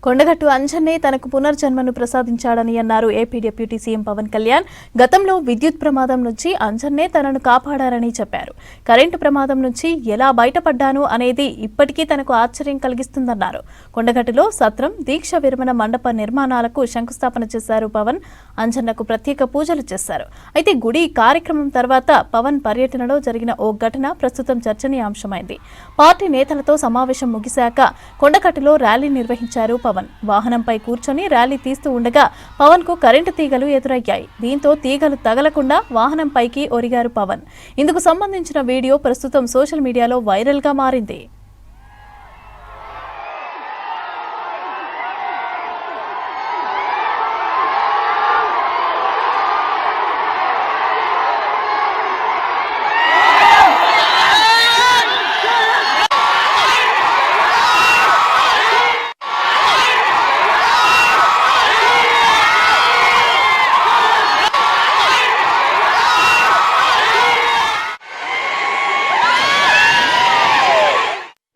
కొండగట్టు అంజన్నే తనకు పునర్జన్మను ప్రసాదించాడని అన్నారు AP deputy CM Pawan Kalyan. గతంలో విద్యుత్ ప్రమాదం నుంచి అంజన్నే తనను కాపాడారని చెప్పారు. కరెంటు ప్రమాదం నుంచి ఎలా బయటపడ్డాను అనేది ఇప్పటికీ తనకు ఆశ్చర్యం కలిగిస్తుందన్నారు. కొండగట్టులో సత్రం, దీక్ష విరమణ మండప నిర్మాణాలకు శంకుస్థాపన చేశారు పవన్. అంజన్నకు ప్రత్యేక పూజలు చేశారు. అయితే గుడి కార్యక్రమం తర్వాత పవన్ పర్యటనలో జరిగిన ఓ ఘటన ప్రస్తుతం చర్చనీయాంశమైంది. పార్టీ నేతలతో సమావేశం ముగిశాక కొండగట్టులో ర్యాలీ నిర్వహించారు పవన్. వాహనంపై కూర్చొని ర్యాలీ తీస్తూ ఉండగా పవన్ కు కరెంటు తీగలు ఎదురయ్యాయి. దీంతో తీగలు తగలకుండా వాహనంపైకి ఒరిగారు పవన్. ఇందుకు సంబంధించిన వీడియో ప్రస్తుతం సోషల్ మీడియాలో వైరల్ గా మారింది.